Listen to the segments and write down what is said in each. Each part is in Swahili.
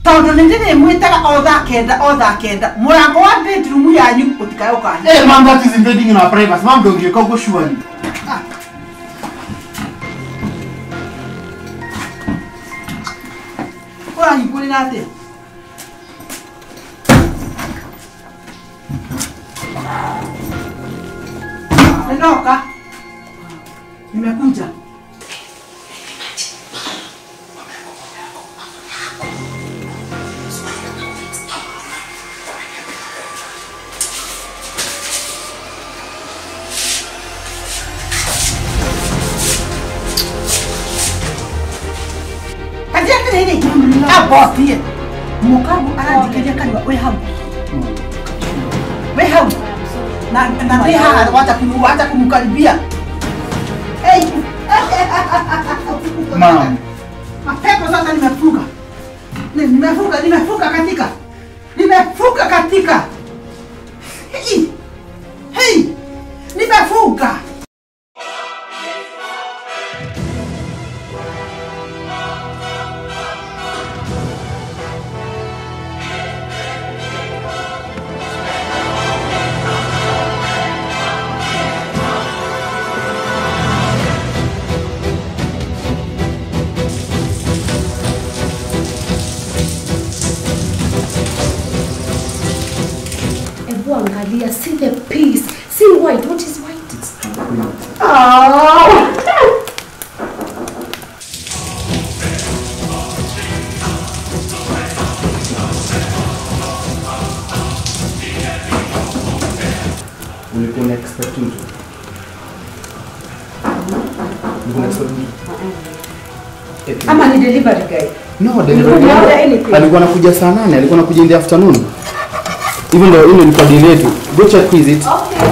Taundo nindine mwitaga otha kenda. Murango wa bedroom yanyu utikayo kana. Hey, mom, that is invading in our privacy. Mom, don't you go surely. Ora ni kuli nate. Ndoka. Nimekuja. Boss here. Mukabu anajikeja kaliwa we hau. Na reha wata kumkaribia. Hey. Mom. Mapepo sasa nimefuka. Nimefuka katika. Hey. Nimefuka. See the piece. See white. What is white? It's complete. Oh! We're going to expect you to. We're going to expect you. I'm a delivery guy. No, delivery guy. Alikuwa anakuja saa 8, alikuwa anakuja in the afternoon. Even though you know delayed, go check is it. Okay.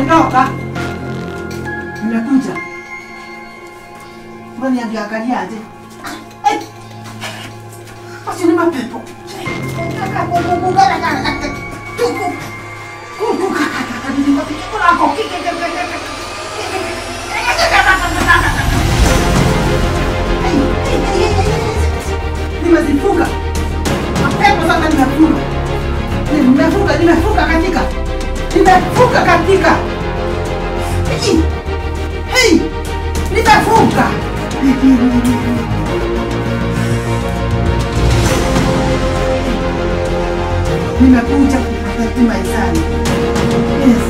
Ndoka. Nimekuja. Mbona niangalia aje? Eh. Basi ni mapepo. Nimezifunga. Mapepo sasa nimefunga. Nimefunga katika. Hey! Nimefunga. Nimekuja kupata maisani. Yes.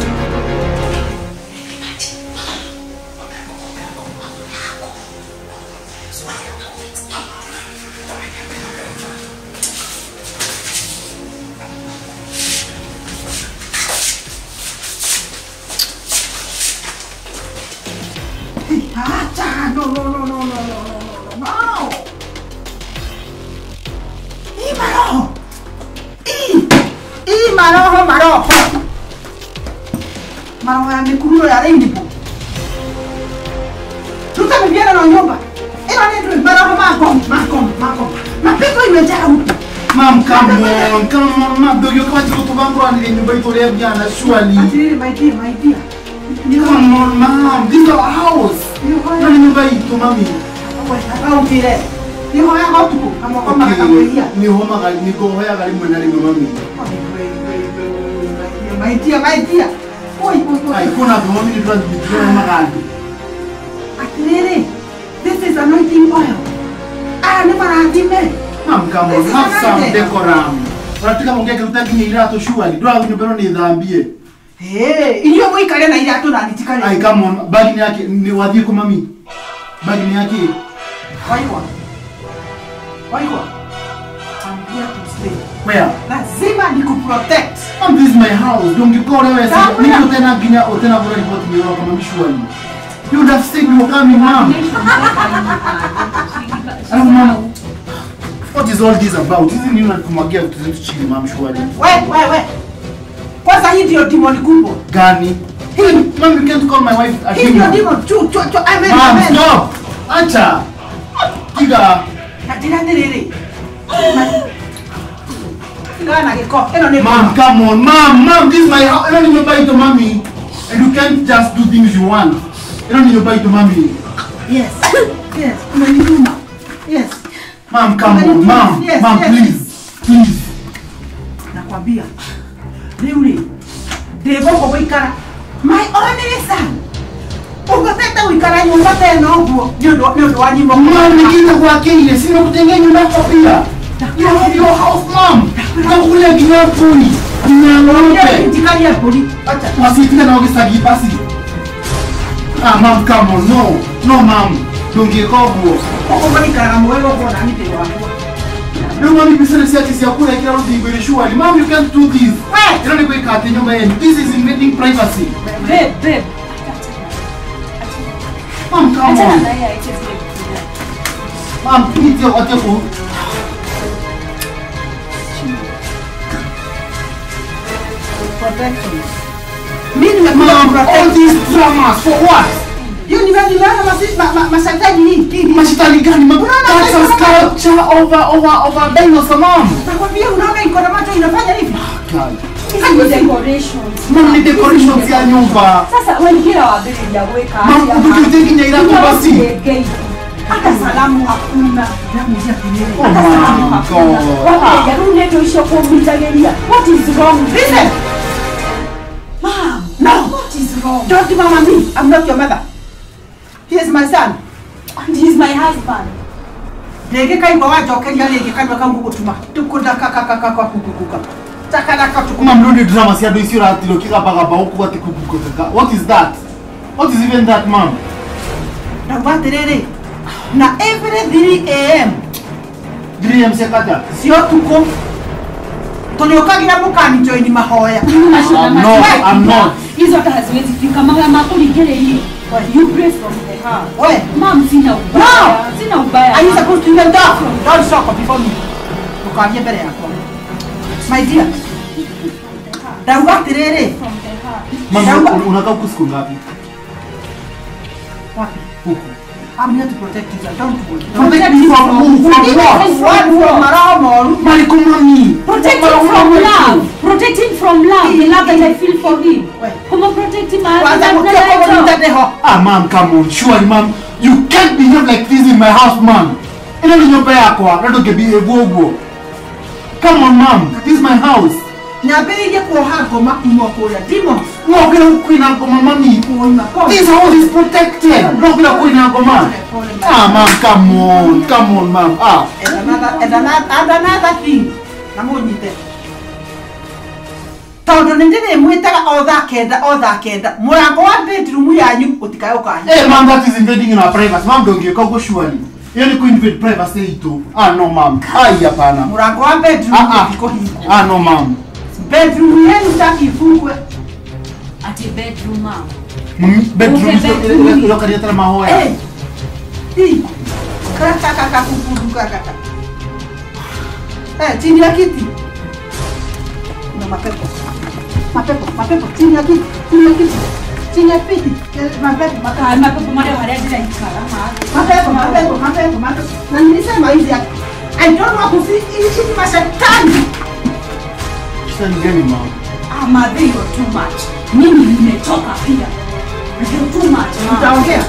No. Maroho ya mikurulo ya rainbow. Tutabibiana na nyumba. Ila ndio maroho makom. Mapiko imejaa huko. Mom, come on, mom. Do you want to go to Bangor and in the way to live here? Surely. My dear. Come on, mom. This is our house. You want to go to mommy? Okay. You want to go to kama kama kakuia. Ni homa ni gohoya gari mwana ni mommy. My dear. Oi. Ai kuna mommy ni trans bitro magandi. Atlere. This is anointing oil. Never had Mom, come on, have some decorum. Pratika mongea kutaki ni irato surely. Do have nyumbero ni dhambie. Iyo mwikale na irato na nitikale. Ai come on, bagi yake ni wadhi kwa mami. Bagi yake. Waiwa. I'm here to stay. Where? Lazima nikuprotect. Mom, this is my house. Don't you call away. Niko tena ginya otena bora report ni roho kama surely. You would have said you were coming, mom. Mom. What is all this about? Isn't you not kumwagia vitu chill, mom, surely? Wait. Kwanza hii ndio demon kubwa. Gani? Mom, you can't call my wife a He's your demon. Amen. Mom, stop. Acha. Tiga. Mom, come on. Mom, this is my house. I don't need to buy it to mommy. And you can't just do things you want. I don't need to buy it to mommy. Yes. Yes. Mom, come on. Mom, please. Please. Nakwambia. Really. Devo kuikara. My only son. Ungataka uikara nyumba tena huko. Ndio wanyimbo. Mom, nikija kwa kile sina kutengeneza nyumba yako pia. You have your house, Mom. Unakulia kinapuni. Ninaombe. Tikali ya poli. Acha. Wasitika na ogesagi basi. Mom, come on. No, Mom. Don't get cold. Kwa ikara mwewe kwa nani tena watu. No, Mom, you said it's your cool. I cannot be very sure. Mom, you can't do this. Wait. You don't go cut in your man. This is invading privacy. Babe. Mom, come on. Mom, please, what you protection. Mom, all these dramas for what? You nimeona mashtani hii. Mashtani gani? That's a sculpture over dinosaur, Mom. Nakwambia unaona iko na macho inafanya hivi. Hizi decorations. Mom, ni decorations ya nyumba. Sasa wengine wabili ya weka. Mom, ukiteki nyaira kwa basi. Hata salamu hakuna. Oh my God. Wapi ya rune ndio isho kumbitagelia. What is wrong? Listen. Mom, No. what is wrong? Don't do mama me. I'm not your mother. He is my son. And he's my husband. Lege kai kwa wajo Kenya lege kai kwa kangu kutuma. Tukuda kaka kukukuka. Takadaka tukuma. Mom, don't do drama. Si ado isira atilo kika bagaba huko wati kukukuka. What is that? What is even that, Mom? Na waterere. Na every 3 AM. 3 AM sekata. Sio tuko. Tuliokagira mukani join mahoya. I'm not. Hizo hata haziwezi fika mama kuligele hiyo. You pray from the heart. Oe. Mom, sina ubaya. No. Sina ubaya. Are you supposed to even talk? Don't stop before me. Tukaje mbele yako. My dear. Dawa terere. From the heart. Mom, unakaa huku siku ngapi? Wapi? Huku. I'm here to protect you. Don't worry. Protect me from who? From what? From Maramo. Malikumani. Protect him from love. Protect him from love. The love that I feel for him. Wait. Come on, protect him. Mom, come on. Surely, Mom. You can't behave like this in my house, Mom. You know your bayakwa. I don't get be a go. Come on, Mom. This is my house. Nyabirige ko hago makumo ya demons. No, get a queen and mommy. This house is protected. No, get a queen and Mom. Mom, come on, Mom. And another thing. Namonite. Todo ndine mwetaka all that kenda. Murango wa bedroom yanyu utikayo kanye. Hey, Mom, that is invading in our privacy. Mom, don't get go surely. You go invade privacy ito. No, Mom. Yapana. Murango wa bedroom utiko hiko. No, Mom. Bedroom yenu takifungwe. Ati bedroom, Mom. Bedroom is located at Mahoya. Hey. Kaka kufunguka kaka. Chini ya kiti. Na mapepo. Chini ya kiti. Chini ya kiti. Mapepo. Mapepo mara hajira ikara. Mapepo. Na nilisema hivi ya. I don't want to see hizi mashetani. Shetani gani, Mom? Mother, you're too much. Mimi nimechoka pia. You're too much. Utaongea.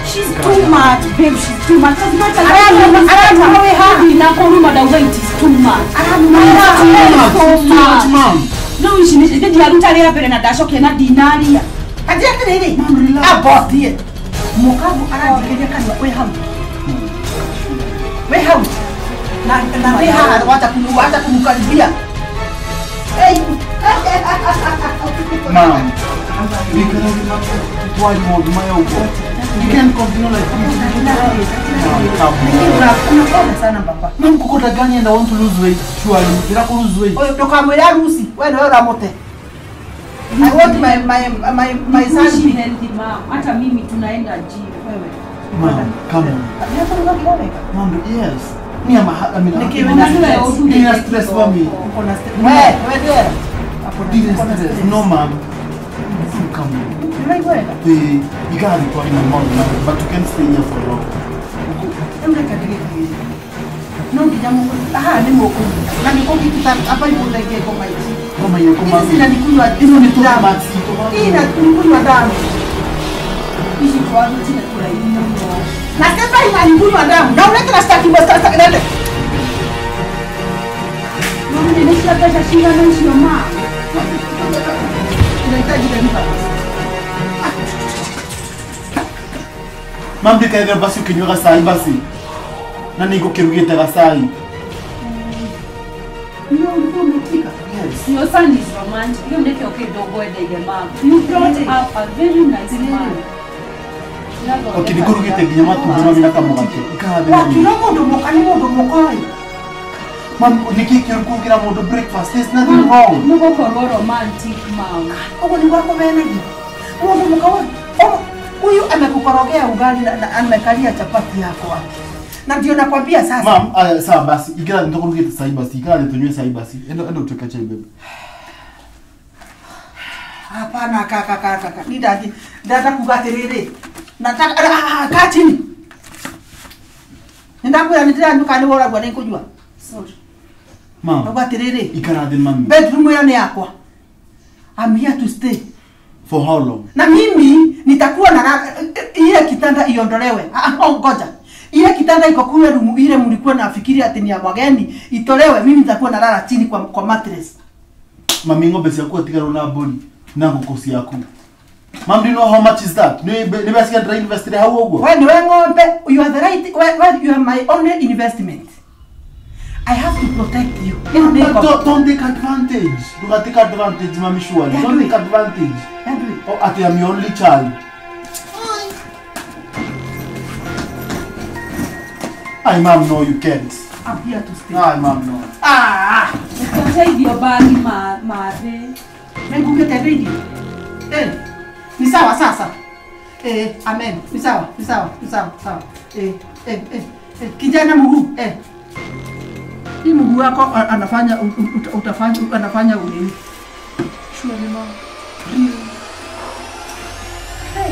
She's too much, babe. She's too much. I don't know how we na kuruma the weight is too much. Too much, Mom. No, she needs to get a pere na dasho kena dinaria. Aje kirere. Aboti. Mukabu anajikelea kani we hamu. We hamu. Na we hamu hata kumkaribia. Hey. Mom. You can't continue like this. Mom, kukota gani and I want to lose weight. Surely, you have to lose weight. Oyo tokamwela rusi. Wewe ndio ramote. I want my son She healthy, mom. Hata mimi tunaenda gym. Mom, come on. Mom, yes. Me, I'm stress for me. Wewe. Stress. No, Mom. come. Right where? You gotta be calling my mom, but you can't stay here for long. No, ni moko. Na niko kitu hapa ipo ndege kwa maji. Kama hiyo kama. Hizi zinanikunywa hizo ni toka maji. Hii inanikunywa damu. Hizi kwa watu tunakula hiyo. Na sasa inanikunywa damu. Na unataka staki basta nende. Mama nimeshapata shida na hiyo mama. Unahitaji kanipa. Mam dikaenda basi ukinywa sai basi. Na niko kirugita gasai. No, umepika. Yes. Your son is romantic. You make your kid dogo the mom. You brought up a very nice man. Okay, nikurugite kinyama tumama mina kama wake. Wakiloko ndo mokoi. Mam, nikikirukira modo breakfast. There's nothing wrong. No go romantic mom. Ogo ni wako benedi. Modo mokoi. Huyu amekukorogea ugali na amekalia chapati yako hapo. Na ndio nakwambia sasa. Mam, sawa basi. Ikira nitakurugita sai basi. Ikira nitunywe sai basi. Endo uteka chai bebe. Hapana kaka. Ni dada kugatirire. Nataka kaa chini. Ndakuya nitira ndukani wora gwa nikujua. Sorry. Mam. Kugatirire. Ikara then mami. Bedroom yao ni yako. I'm here to stay. For how long? Na mimi nitakuwa na ile kitanda iondolewe. Ngoja. Ile kitanda iko kule room ile mlikuwa nafikiri ati ni ya wageni itolewe, mimi nitakuwa nalala chini kwa mattress. Mami ngombe siyakuwa tigaro na body na kukosi yako. Mom, do you know how much is that? Ni basi can invest how ogo? When you ngombe, you are the right, when you are my only investment. I have to protect you. Don't take advantage. Do not take advantage, Mami Shwali. Don't take advantage. Oh, I am your only child. Hi, Mom, no, you can't. I'm here to stay. Hi, Mom, no. Take your bag, Mare. Mengu get ready. Ni sawa sasa. Amen. Ni sawa. Kijana mguu. Hii mguu wako anafanya anafanya unini? Shwari mama.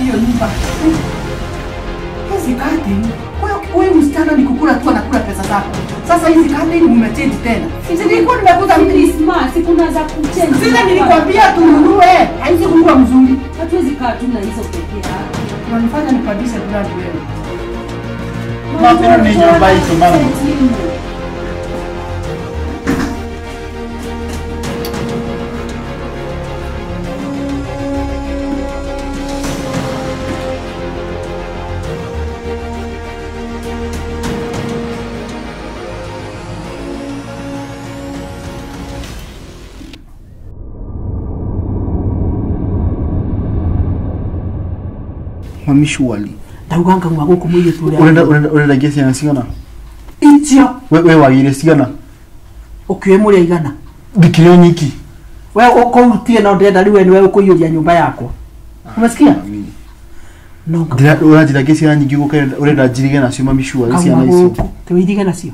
Hiyo nyumba. Hizi kati. Wewe msichana ni kukula tu anakula pesa zako. Sasa hizi kati ni mmechange tena. Sisi nilikuwa nimekuza Christmas, kuna za kuchange. Sasa nilikwambia tununue, haizi kuwa mzuri. Hatuwezi kaa tu na hizo pekee yake. Unanifanya nipandishe brand wewe. Mama, ni nyumba hizo mama. Mami Shwali. Ndaganga ngwa kumwiye turi. Urenda gesi na sigana. Ichio. Wewe wagire sigana. Ukiwe muri igana. Dikiro nyiki. Wewe uko utie na ndenda liwe ni wewe kuiyuria nyumba yako. Umesikia? No. Urajira gesi na nyiki urenda jirige na sio Mami Shwali sigana hizo. Tuirige na sio.